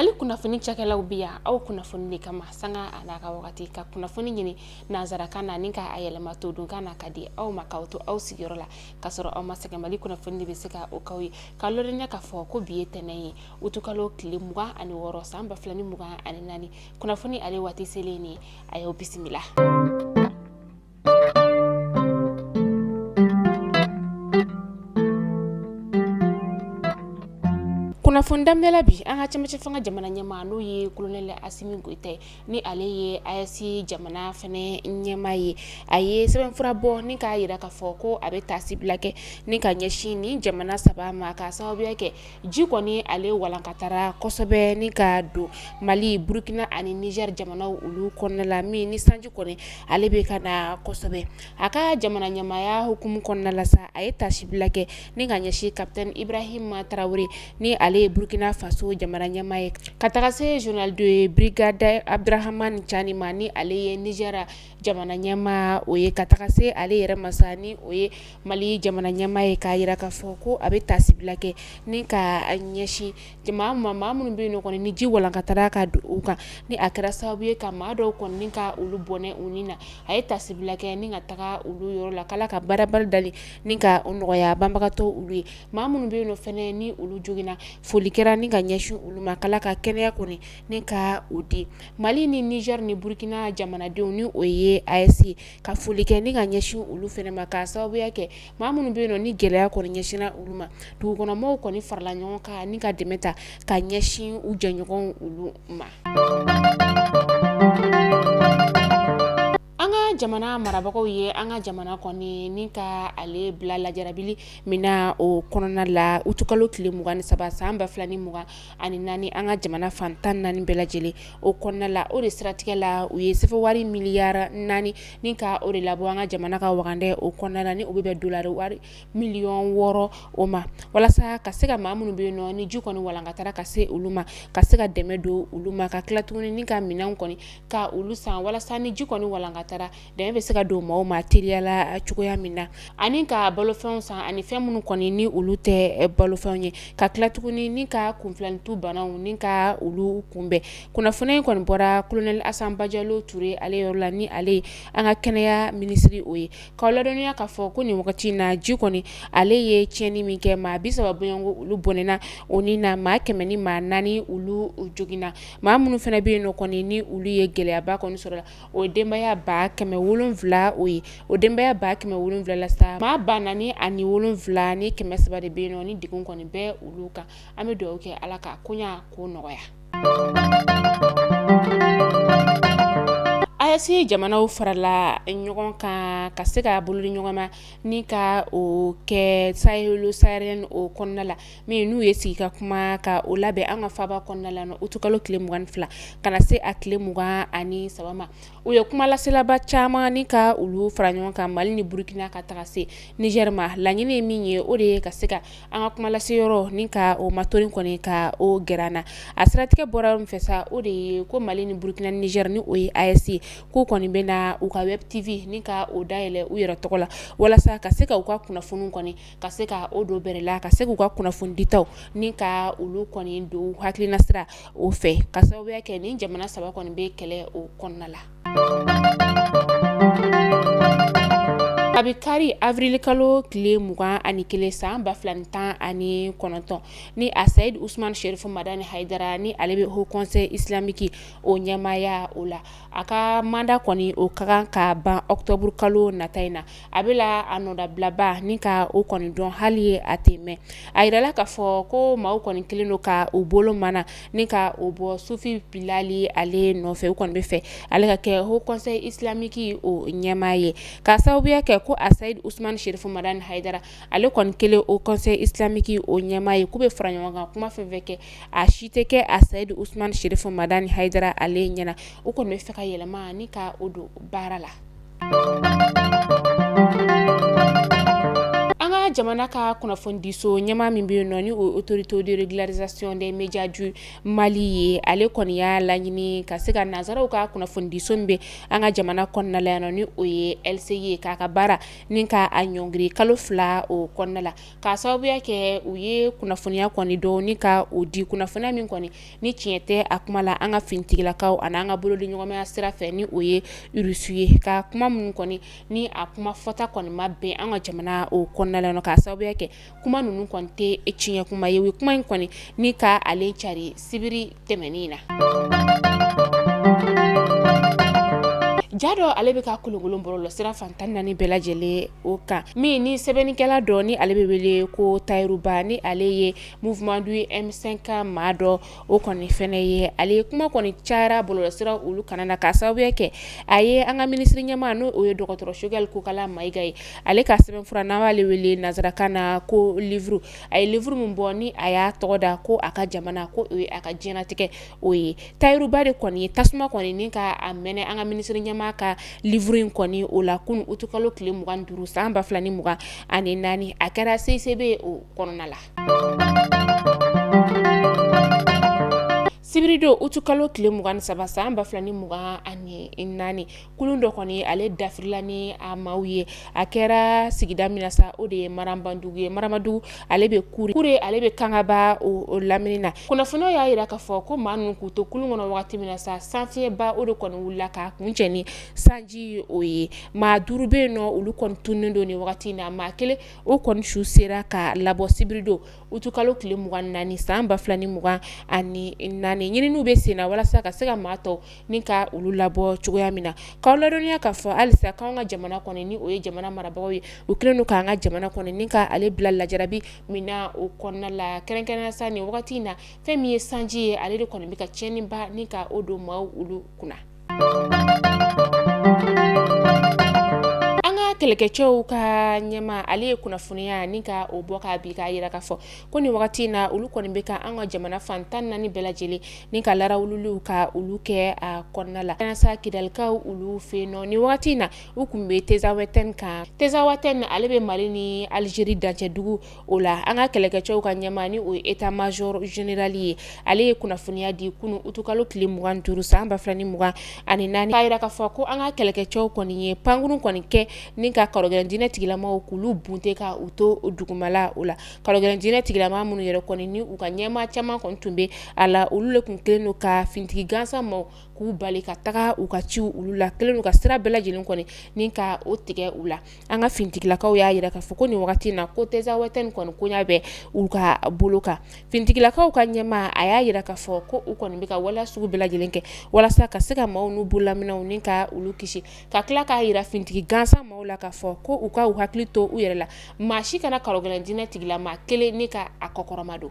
Mali kunnafoni cakɛlaw bi yan aw kunnafoni de kama sanga a n'a ka wagati ka kunnafoni ɲini nanzarakan na ni ka a yɛlɛma to dun kan na ka di aw ma k'aw to aw sigiyɔrɔ la ka sɔrɔ aw ma sɛgɛn. Mali kunnafoni de bɛ se ka o kaw ye ka lɔrɔnya ka fɔ ko bi ye tɛnɛn ye utukalo tile 26 san 2024 kunnafoni ale waati selen ni a y'o bisimila. Kunnafoni daminɛla bi an ka cɛmancɛ fanga jamana ɲɛmaa n'o ye Colonel Asimi Goita ni ale ye AES jamana fɛnɛ ɲɛmaa ye a ye sɛbɛnfura bɔ ni k'a yira k'a fɔ ko a bɛ taasibila kɛ ni ka ɲɛsin ni jamana saba ma ka sababuya kɛ ji kɔni ale walankatara kosɛbɛ ni ka don Mali, Burkina ani Niger jamanaw olu kɔnɔna la min ni sanji kɔni ale bɛ ka na kosɛbɛ. A ka jamana ɲɛmaaya hukumu kɔnɔna la sa a ye taasibila kɛ ni ka ɲɛsin Capitaine Ibrahima Traoré ni ale Burkina Faso jamana ɲɛmaa ye ka taga se Général de Brigade Abdrahamane Tiani ma ni ale ye Niger jamana ɲɛmaa o ye ka taga se ale yɛrɛ masa ni o ye Mali jamana ɲɛmaa ye k'a yira k'a fɔ ko a bɛ taasibila kɛ ni ka ɲɛsin maa minnu bɛ yen nɔ kɔni ni ji walankatara ka don u kan ni a kɛra sababu ye ka maa dɔw kɔni ni ka olu bɔnɛ u ni na a ye taasibila kɛ ni ka taga olu yɔrɔ la k'ala ka baarabali dali ni ka o nɔgɔya banbagatɔ olu ye maa minnu bɛ yen nɔ fɛnɛ ni olu joginna foli kɛra ni ka ɲɛsin olu ma k'ala ka kɛnɛya kɔni ni ka o di Mali ni Niger ni Burkina jamanadenw ni o ye AES ka foli kɛ ni ka ɲɛsin olu fɛnɛ ma ka sababuya kɛ maa minnu bɛ yen nɔ ni gɛlɛya kɔni ɲɛsinna olu ma dugukɔnɔmɔgɔw kɔni farala ɲɔgɔn kan ni ka dɛmɛ ta ka ɲɛsin u jɛɲɔgɔn olu ma. An ka jamana marabagaw ye an ka jamana kɔni ni ka ale bila lajarabili mina o kɔnɔna la utukalo tile 23 san 2024 an ka jamana fantan 4 bɛɛ lajɛlen o kɔnɔna la o de siratigɛ la u ye sɛfɛwari miliyari 4 ni ka o de labɔ an ka jamana ka wagandɛ o kɔnɔna la ni o bɛ bɛn dolari wari miliyɔn 6 o ma walasa ka se ka maa minnu bɛ yen nɔ ni ji kɔni walankatara ka se olu ma ka se ka dɛmɛ don olu ma ka tila tuguni ni ka minɛnw kɔni ka olu san walasa ni ji kɔni walankatara dɛmɛ bɛ se ka don maaw ma teliyala cogoya min na ani ka balofɛnw san ani fɛn minnu kɔni ni olu tɛ balofɛnw ye ka tila tuguni ni ka kunfilannitu banaw ni ka olu kunbɛn kunnafoni in kɔni bɔra Colonel Assane Bajalo Touré ale yɔrɔ la ni ale an ka kɛnɛya minisiri o ye k'aw ladɔnniya k'a fɔ ko nin wagati in na ji kɔni ale ye tiɲɛni min kɛ maa 30 bɔɲɔgɔnko olu bɔnɛna o ni na maa 100 ni maa 4 olu joginna maa minnu fana bɛ yen nɔ kɔni ni olu ye gɛlɛyaba kɔni sɔrɔ la o ye denbaya ba 700 o ye o denbaya ba 700 la sa maa 407 ni 300 de bɛ yen nɔ ni degun kɔni bɛɛ olu kan an bɛ dugawu kɛ ala ka koɲa ko nɔgɔya. AES jamanaw farala ɲɔgɔn kan ka se ka bolo di ɲɔgɔn ma ni ka o kɛ Sahel o kɔnɔna la min n'u ye sigi ka kuma ka o labɛn an ka faaba kɔnɔna la utukalo tile 22 kana se a tile 23 ma u ye kuma laselaba caman ni ka olu fara ɲɔgɔn kan Mali ni Burkina ka taga se Niger ma laɲini ye min ye o de ye ka se ka an ka kuma lase yɔrɔ ni ka o matorin kɔni ka o gɛrana a siratigɛ bɔra min fɛ sa o de ye ko Mali ni Burkina ni Niger ni o ye AES k'u kɔni bɛ na u ka web TV ni ka o dayɛlɛ u yɛrɛ tɔgɔ la walasa ka se ka u ka kunnafoniw kɔni ka se ka o don bɛrɛ la ka se k'u ka kunnafoni ditaw ni ka olu kɔni don hakilina sira o fɛ ka sababuya kɛ ni jamana saba kɔni bɛ kɛlɛ o kɔnɔna la. A bɛ kari avril kalo tile 21 san 2019 ni a Saïd Ousmane Chérif Madani Haidara ni ale bɛ Haut Conseil Islamique o ɲɛmaaya o la a ka mandat kɔni o ka kan ka ban octobre kalo nata in na a bɛ la a nɔdabilaba ni ka o kɔni dɔn hali a tɛ mɛn a yirala k'a fɔ ko maaw kɔni kelen don ka o bolo mana ni ka o bɔ Sufi Bilali ale nɔfɛ o kɔni bɛ fɛ ale ka kɛ Haut Conseil Islamique o ɲɛmaa ye ka sababuya kɛ ko a Saïd Ousmane Chérif Madani Haidara ale kɔni kelen o Conseil Islamique o ɲɛmaa ye k'u bɛ fara ɲɔgɔn kan kuma fɛn fɛn kɛ a si tɛ kɛ a Saïd Ousmane Chérif Madani Haidara ale ɲɛna o kɔni bɛ fɛ ka yɛlɛma ni ka o don baara la. An ka jamana ka kunnafonidiso ɲɛmaa min bɛ yen nɔ ni o autorité de régularisation des médias du Mali ye ale kɔni y'a laɲini ka se ka nazaraw ka kunnafonidiso min bɛ an ka jamana kɔnɔna la yan nɔ ni o ye LCI ye k'a ka baara ni ka a ɲɔngiri kalo 2 o kɔnɔna la k'a sababuya kɛ u ye kunnafoniya kɔni dɔn ni ka o di kunnafoniya min kɔni ni tiɲɛ tɛ a kuma la an ka finitigilakaw ani an ka bolodi ɲɔgɔnmaya sira fɛ ni o ye urusu ye ka kuma minnu kɔni ni a kuma fɔta kɔni ma bɛn an ka jamana o kɔnɔna la k'a sababuya kɛ kuma ninnu kɔni tɛ tiɲɛ kuma ye o ye kuma in kɔni ni ka ale cari sibiri tɛmɛnin na. Jado ale bɛ ka kolonkolon bɔrɔlɔ sira fantan naani bɛɛ lajɛlen o kan min ni sɛbɛnnikɛla dɔ ni ale bɛ wele ko Tayiruba ni ale ye mouvement du M5 maa dɔ o kɔni fɛnɛ ye ale ye kuma kɔni cayara bɔlɔlɔ sira olu kana na k'a sababuya kɛ a ye an ka minisiri ɲɛmaa n'o o ye dɔgɔtɔrɔ Choguel Kokala Mayiga ye ale ka sɛbɛnfura n'an b'ale wele nazarakan na ko livre a ye livre min bɔ ni a y'a tɔgɔ da ko a ka jamana ko o ye a ka diɲɛnatigɛ o ye Tayiruba de kɔni ye tasuma kɔni ni ka a mɛnɛ an ka minisiri ɲɛmaa ka livre in kɔni o la kunu utukalo tile 25 san 2024 a kɛra CCB o kɔnɔna la. Sibirido utukalo tile 23 san 2024 kulun dɔ kɔni ale dafirila ni a maaw ye a kɛra sigida min na sa o de ye Marambadugu ye Maramadugu ale bɛ kure ale bɛ kangaba o lamini na kunnafoniyaw y'a yira k'a fɔ ko maa ninnu k'u to kulun kɔnɔ wagati min na sa sanfiɲɛba o de kɔni wulila k'a kuncɛ ni sanji o ye maa 5 bɛ yen nɔ olu kɔni tunnen don ni wagati in na maa 1 o kɔni su sera ka labɔ Sibirido utukalo tile 24 san 2024 ɲininiw bɛ sen na walasa ka se ka maa tɔw ni ka olu labɔ cogoya min na k'aw ladɔnniya k'a fɔ halisa k'anw ka jamana kɔni ni o ye jamana marabagaw ye u kɛlen don k'an ka jamana kɔni ni ka ale bila lajarabi min na o kɔnɔna la kɛrɛnkɛrɛnnenya sa nin wagati in na fɛn min ye sanji ye ale de kɔni bɛ ka tiɲɛniba ni ka o don maaw olu kunna. Kɛlɛkɛcɛw ka ɲɛma ale ye kunnafoniya ni ka o bɔ k'a bi k'a yira k'a fɔ ko nin wagati in na olu kɔni bɛ ka an ka jamana fantan naani bɛɛ lajɛlen ni ka larawululiw ka olu kɛ a kɔnɔna la kanasa kidalikaw olu fɛ yen nɔ nin wagati in na u kun bɛ Tezawatɛni kan Tezawatɛni ale bɛ Mali ni Algérie dancɛdugu o la an ka kɛlɛkɛcɛw ka ɲɛma ni o ye état major général ye ale ye kunnafoniya di kunu utukalo tile 25 san 2024 k'a yira k'a fɔ ko an ka kɛlɛkɛcɛw kɔni ye pankuru kɔni kɛ ni ka karɔgɛlɛn diinɛ tigilamaw k'ulu bunte ka u to dugumala o la karɔgɛlɛn diinɛ tigilama minnu yɛrɛ kɔni ni u ka ɲɛmaa caman kɔni tun bɛ a la olu le kun kelen don ka finitigi gansan maaw k'u bali ka taga u ka ciw olu la kelen don ka sira bɛɛ lajɛlen kɔni ni ka o tigɛ u la an ka finitigilakaw y'a yira k'a fɔ ko nin wagati in na ko Tezawatɛni kɔni koɲa bɛ u ka bolo kan finitigilakaw ka ɲɛmaa a y'a yira k'a fɔ ko u kɔni bɛ ka waleya sugu bɛɛ lajɛlen kɛ walasa ka se ka maaw n'u bololaminɛw ni ka olu kisi ka tila k'a yira finitigi gansan maaw la k'a fɔ ko u ka u hakili to u yɛrɛ la maa si kana karɔgɛlɛn diinɛ tigilama kelen ni ka a kɔkɔrɔma don.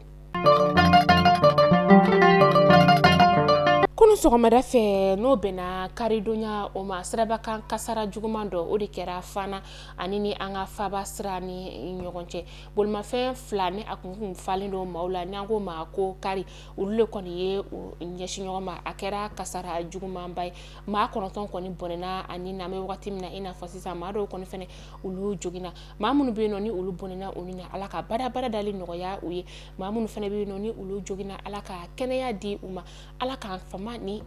Kunu sɔgɔmada fɛ n'o bɛnna karidonya o ma sirabakan kasara juguman dɔ o de kɛra Fana ani ni an ka Faba sira ni ɲɔgɔn cɛ bolimafɛn 2 ni a kun falen don maaw la n'an ko ma ko kari olu le kɔni ye u ɲɛsin ɲɔgɔn ma a kɛra kasara jugumanba ye maa 9 kɔni bɔnɛna ani na bɛ wagati min na i n'a fɔ sisan maa dɔw kɔni fɛnɛ olu joginna maa minnu bɛ yen nɔ ni olu bɔnɛna olu na Ala ka bada dali nɔgɔya u ye maa minnu fɛnɛ bɛ yen nɔ ni olu joginna Ala ka kɛnɛya di u ma Ala k'an fama ni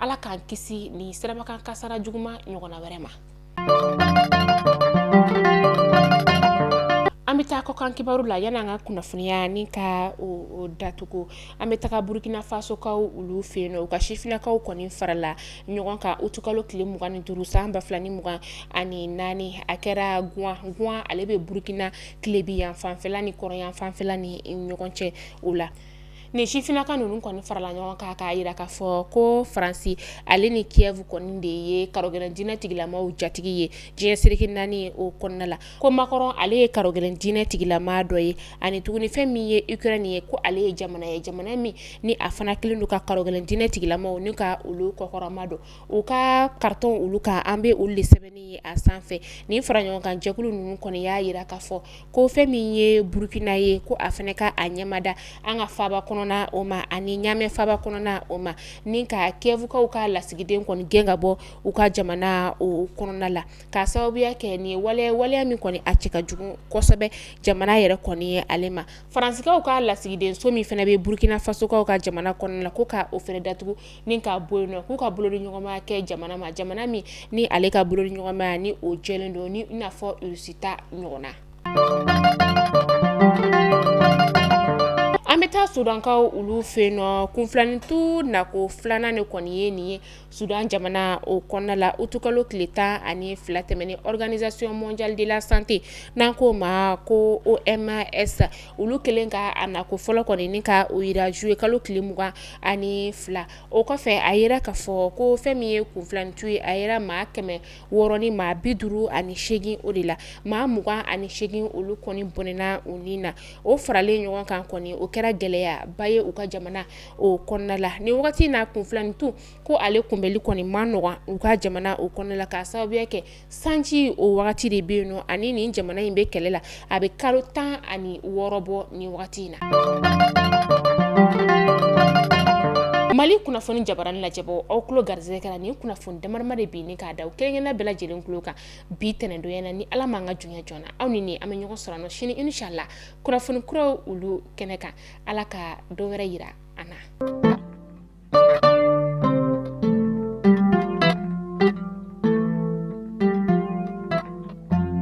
Ala k'an kisi ni sirabakan kasara juguman ɲɔgɔnna wɛrɛ ma. An bɛ taa kɔkan kibaru la yanni an ka kunnafoniya ni ka o datugu an bɛ taga Burkina Faso kaw olu fɛ yen nɔ u ka sifinnakaw kɔni farala ɲɔgɔn kan utukalo tile 25 san 2024 a kɛra Guan ale bɛ Burkina tilebi yan fanfɛla ni kɔrɔ yan fanfɛla ni ɲɔgɔn cɛ o la. Ni sifinnaka ninnu kɔni farala ɲɔgɔn kan k'a yira k'a fɔ ko Faransi ale ni Kiev kɔni de ye karɔgɛlɛn diinɛ tigilamaw jatigi ye diɲɛ seriki 4 o kɔnɔna la ko Macron ale ye karɔgɛlɛn diinɛ tigilama dɔ ye ani tuguni fɛn min ye Ukraine ye ko ale ye jamana min ni a fana kelen don ka karɔgɛlɛn diinɛ tigilamaw ni ka olu kɔkɔrɔma don u ka carton olu kan an bɛ olu de sɛbɛnni ye a sanfɛ ni fara ɲɔgɔn kan jɛkulu ninnu kɔni y'a yira k'a fɔ ko fɛn min ye Burkina ye ko a fana ka a ɲɛmada an ka Faba kɔnɔ kɔnɔna o ma ani ɲamɛ faba kɔnɔna o ma ni ka kɛvukaw ka lasigiden kɔni gɛn ka bɔ u ka jamana o kɔnɔna la ka sababuya kɛ ni waleya min kɔni a cɛ ka jugu kosɛbɛ jamana yɛrɛ kɔni ye ale ma faransiskaw ka lasigiden so min fana bɛ Burkina Fasokaw ka jamana kɔnɔna la ko ka o fɛnɛ datugu ni ka bɔ yen nɔ k'u ka bolo di ɲɔgɔnmaya kɛ jamana ma jamana min ni ale ka bolo di ɲɔgɔnmaya ni o jɛlen don ni i n'a fɔ Rusita ɲɔgɔnna. An bɛ taa Sudankaw olu fɛ yen nɔ kunfilanintu nako filanan de kɔni ye nin ye Sudan jamana o kɔnɔna la utukalo tile 12 tɛmɛnen Organisation mondiale de la santé n'an ko ma ko OMS olu kelen ka a nako fɔlɔ kɔni ni ka o yira juillet kalo tile 22 o kɔfɛ a yira ka fɔ ko fɛn min ye kunfilanintu ye a yira maa 600 ni maa 58 o de la maa 28 olu kɔni bɔnɛna u ni na o faralen ɲɔgɔn kan kɔni o kɛra gɛlɛya ba ye u ka jamana o kɔnɔna la ni wagati na kunfilanintu ko ale kunbɛli kɔni ma nɔgɔn u ka jamana o kɔnɔna la ka sababuya kɛ sanji o wagati de bɛ yen nɔ ani nin jamana in bɛ kɛlɛ la a bɛ kalo 16 bɔ ni wagati in na. Mali kunnafoni jabarani lajɛbɔ aw kulo garizɛgɛ kɛra nin kunnafoni damarima de bi ni k'a da kelen bɛɛ lajɛlen kulo kan bi tɛnɛndonya ni ala m'an ka junya jɔna aw ni ne an bɛ ɲɔgɔn sɔrɔ sini inshallah kunnafoni kuraw olu kɛnɛ kan ala ka dɔ wɛrɛ yira an na.